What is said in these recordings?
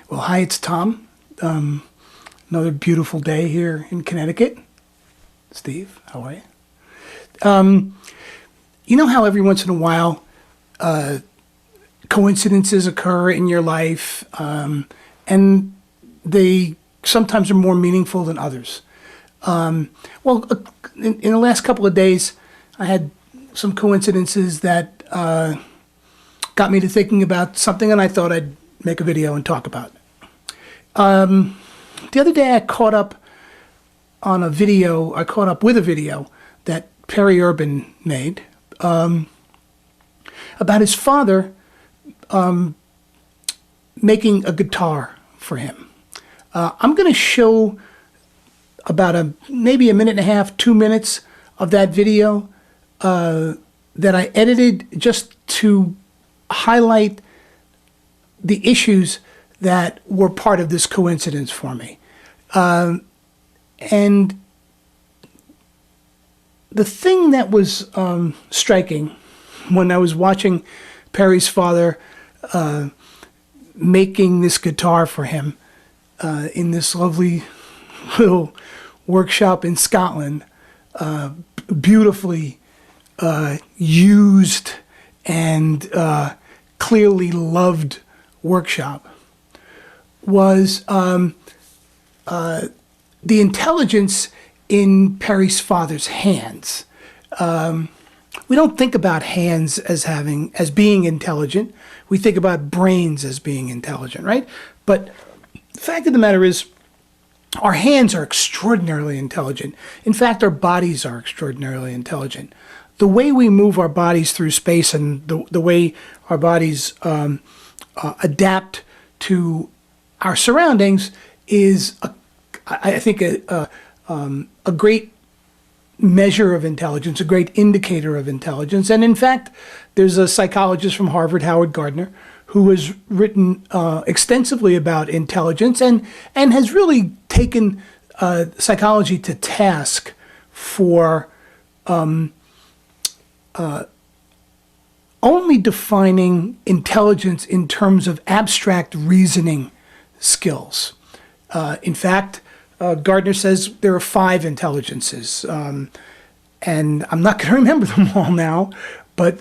Well, hi, it's Tom. Another beautiful day here in Connecticut. Steve, how are you? You know how every once in a while coincidences occur in your life, and they sometimes are more meaningful than others. In the last couple of days, I had some coincidences that got me to thinking about something, and I thought I'd make a video and talk about it. The other day I caught up with a video that Periurban made about his father making a guitar for him. I'm going to show about maybe a minute and a half, 2 minutes of that video that I edited just to highlight the issues that were part of this coincidence for me. And the thing that was striking when I was watching Perry's father making this guitar for him in this lovely little workshop in Scotland, beautifully used and clearly loved workshop, was the intelligence in Perry's father's hands. We don't think about hands as being intelligent. We think about brains as being intelligent, right? But the fact of the matter is, our hands are extraordinarily intelligent. In fact, our bodies are extraordinarily intelligent. The way we move our bodies through space and the way our bodies adapt to our surroundings is, I think, a great measure of intelligence, a great indicator of intelligence. And in fact, there's a psychologist from Harvard, Howard Gardner, who has written extensively about intelligence and has really taken psychology to task for only defining intelligence in terms of abstract reasoning skills. In fact, Gardner says there are 5 intelligences, and I'm not going to remember them all now, but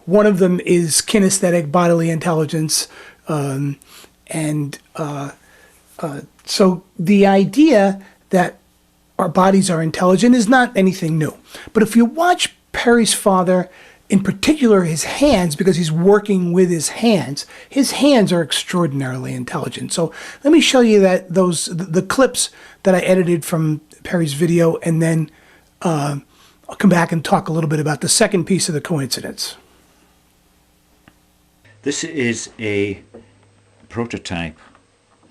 one of them is kinesthetic bodily intelligence, so the idea that our bodies are intelligent is not anything new. But if you watch Perry's father, in particular his hands, because he's working with his hands are extraordinarily intelligent. So let me show you the clips that I edited from Perry's video, and then I'll come back and talk a little bit about the second piece of the coincidence. This is a prototype.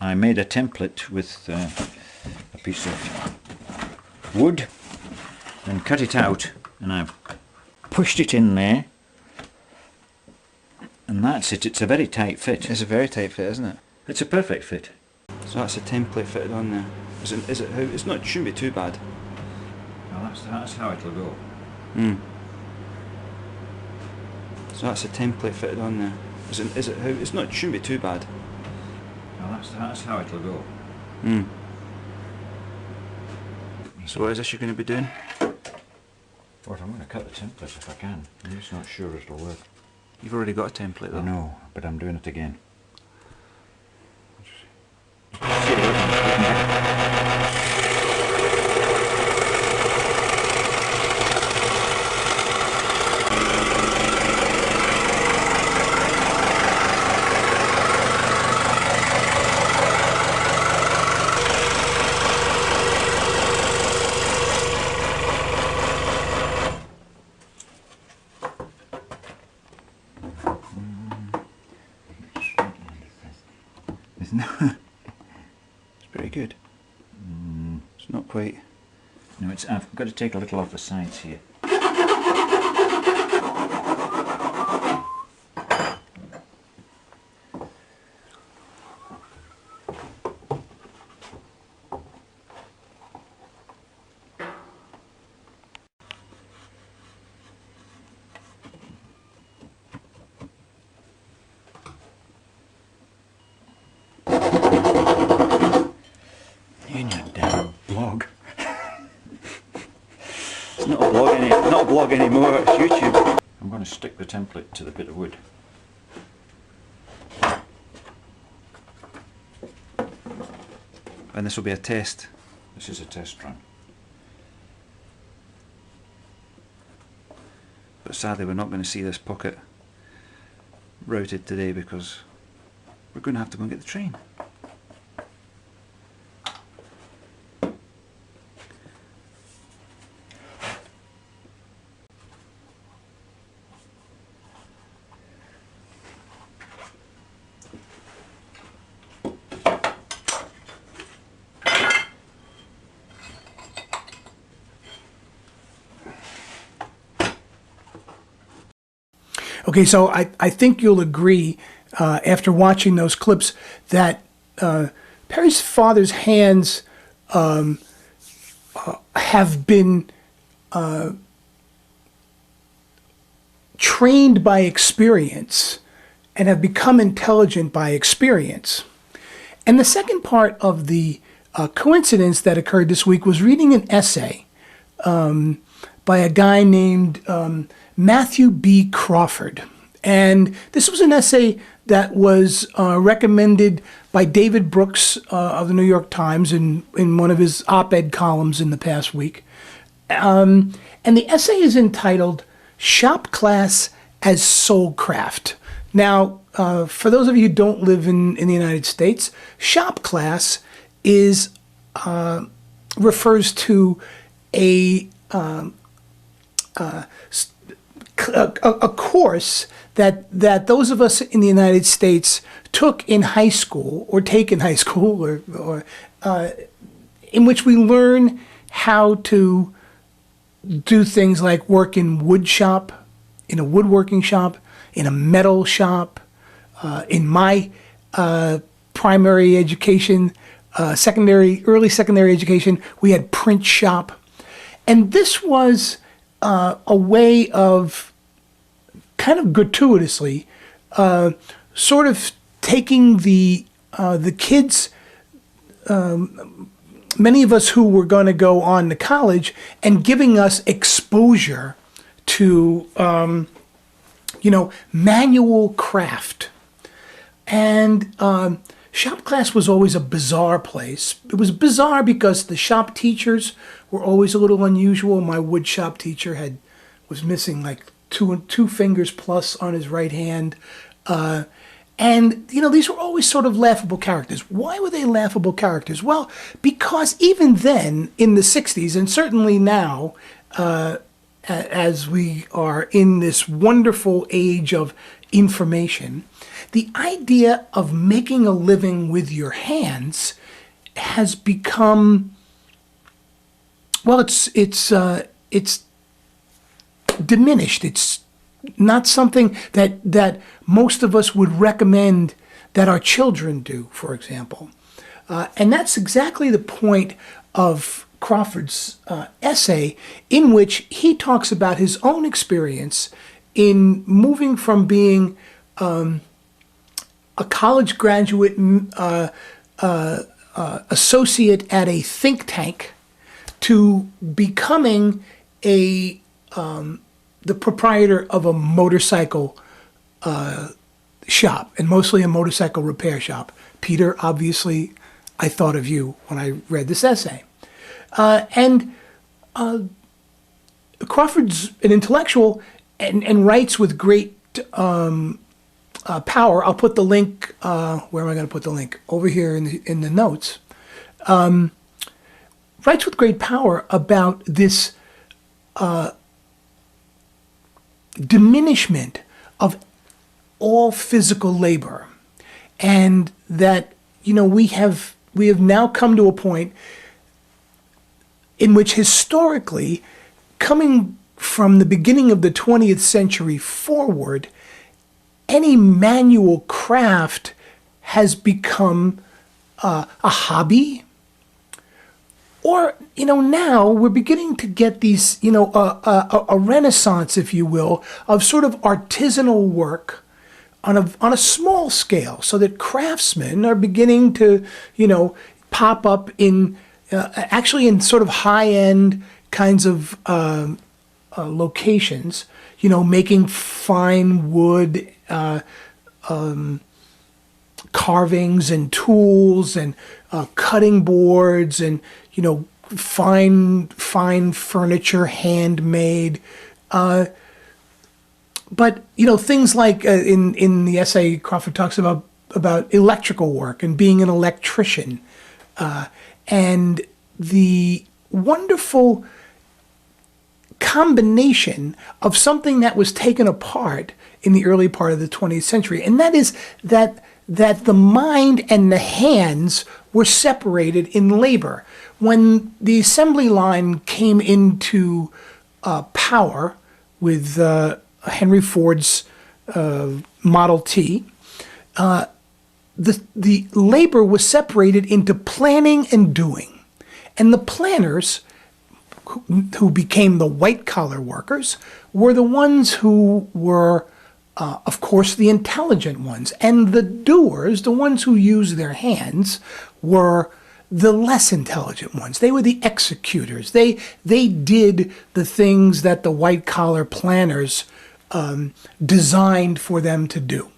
I made a template with a piece of wood and cut it out, and I've pushed it in there, and that's it. It's a very tight fit. It's a very tight fit, isn't it? It's a perfect fit. So that's a template fitted on there. It's not, shouldn't be too bad. Well, that's how it'll go. So that's a template fitted on there. It's not, shouldn't be too bad. Well, that's how it'll go. So what is this you're going to be doing? But I'm going to cut the template if I can. I'm just not sure it'll work. You've already got a template though. I know, but I'm doing it again. It's pretty good. It's not quite. No, I've got to take a little off the sides here. blog anymore, it's YouTube. I'm going to stick the template to the bit of wood. And this will be a test. This is a test run. But sadly we're not going to see this pocket routed today because we're going to have to go and get the train. Okay, so I think you'll agree after watching those clips that Perry's father's hands have been trained by experience and have become intelligent by experience. And the second part of the coincidence that occurred this week was reading an essay by a guy named Matthew B. Crawford. And this was an essay that was recommended by David Brooks of the New York Times in one of his op-ed columns in the past week. And the essay is entitled Shop Class as Soulcraft. Now, for those of you who don't live in the United States, shop class is refers to a course that those of us in the United States took in high school or take in high school or in which we learn how to do things like work in wood shop, in a woodworking shop, in a metal shop. In my primary education, early secondary education, we had print shop. And this was a way of kind of gratuitously sort of taking the kids, many of us who were going to go on to college, and giving us exposure to manual craft. And shop class was always a bizarre place. It was bizarre because the shop teachers were always a little unusual. My wood shop teacher was missing like two fingers plus on his right hand. And these were always sort of laughable characters. Why were they laughable characters? Well, because even then in the 60s, and certainly now, as we are in this wonderful age of information, the idea of making a living with your hands has become, well, it's diminished. It's not something that most of us would recommend that our children do, for example. And that's exactly the point of Crawford's essay, in which he talks about his own experience in moving from being a college graduate associate at a think tank to becoming the proprietor of a motorcycle shop, and mostly a motorcycle repair shop. Peter, obviously, I thought of you when I read this essay. And Crawford's an intellectual and writes with great power. I'll put the link, where am I going to put the link? Over here in the notes. Writes with great power about this diminishment of all physical labor, and that we have now come to a point in which historically, coming from the beginning of the 20th century forward, any manual craft has become a hobby. Or, now we're beginning to get these, a renaissance, if you will, of sort of artisanal work on a small scale, so that craftsmen are beginning to, pop up in, actually in sort of high-end kinds of locations, you know, making fine wood carvings and tools and cutting boards and, you know, fine furniture, handmade. But, you know, things like in the essay, Crawford talks about electrical work and being an electrician, and the wonderful combination of something that was taken apart in the early part of the 20th century, and that is that the mind and the hands were separated in labor. When the assembly line came into power with Henry Ford's Model T, the labor was separated into planning and doing. And the planners, who became the white-collar workers, were the ones who were, of course, the intelligent ones. And the doers, the ones who used their hands, were the less intelligent ones. They were the executors. They did the things that the white-collar planners designed for them to do.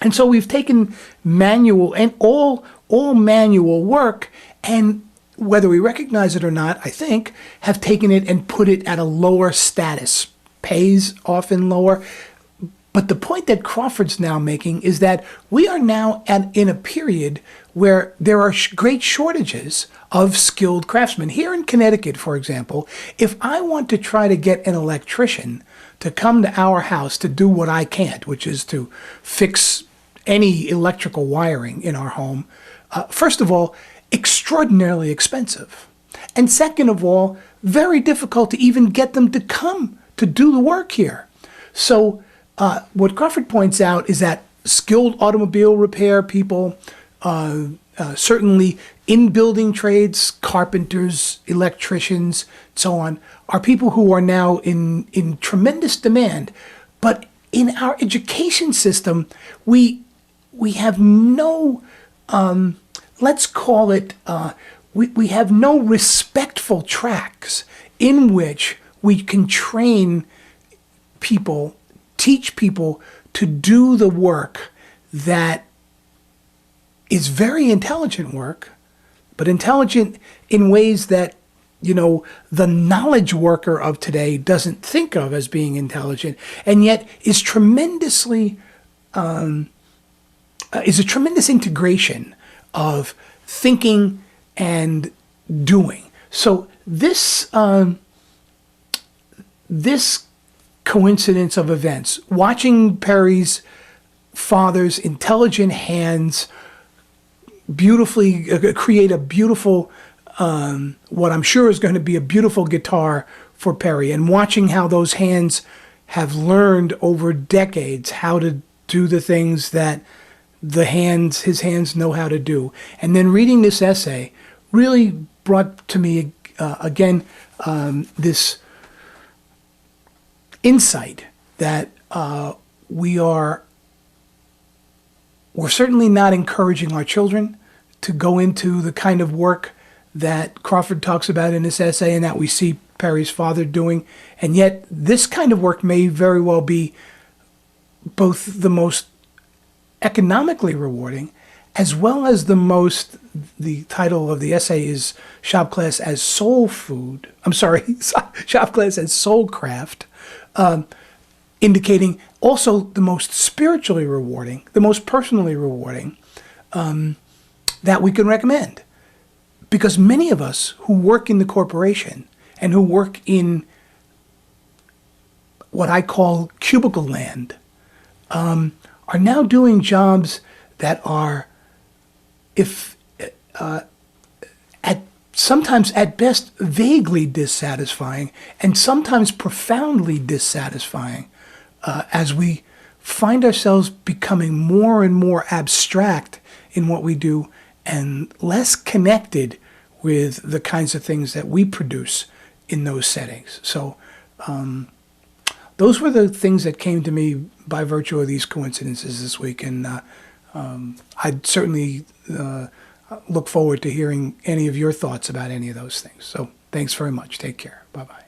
And so we've taken manual and all manual work, and whether we recognize it or not, I think, have taken it and put it at a lower status. Pays often lower. But the point that Crawford's now making is that we are now in a period where there are great shortages of skilled craftsmen. Here in Connecticut, for example, if I want to try to get an electrician to come to our house to do what I can't, which is to fix any electrical wiring in our home, first of all, extraordinarily expensive. And second of all, very difficult to even get them to come to do the work here. So what Crawford points out is that skilled automobile repair people, certainly in building trades, carpenters, electricians, so on, are people who are now in tremendous demand. But in our education system, we have no, let's call it, we have no respectful tracks in which we can train people, teach people to do the work that is very intelligent work, but intelligent in ways that, you know, the knowledge worker of today doesn't think of as being intelligent, and yet is tremendously, is a tremendous integration of thinking and doing. So this this coincidence of events, watching Perry's father's intelligent hands beautifully create a beautiful, what I'm sure is going to be a beautiful guitar for Perry, and watching how those hands have learned over decades how to do the things that his hands know how to do. And then reading this essay really brought to me, again, this insight that we're certainly not encouraging our children to go into the kind of work that Crawford talks about in this essay and that we see Perry's father doing. And yet this kind of work may very well be both the most economically rewarding as well as the title of the essay is Shop Class as Soul Food. I'm sorry, Shop Class as Soulcraft, indicating also the most spiritually rewarding, the most personally rewarding that we can recommend. Because many of us who work in the corporation and who work in what I call cubicle land are now doing jobs that are, sometimes at best vaguely dissatisfying and sometimes profoundly dissatisfying as we find ourselves becoming more and more abstract in what we do and less connected with the kinds of things that we produce in those settings. So those were the things that came to me by virtue of these coincidences this week, and I'd certainly look forward to hearing any of your thoughts about any of those things. So thanks very much. Take care. Bye-bye.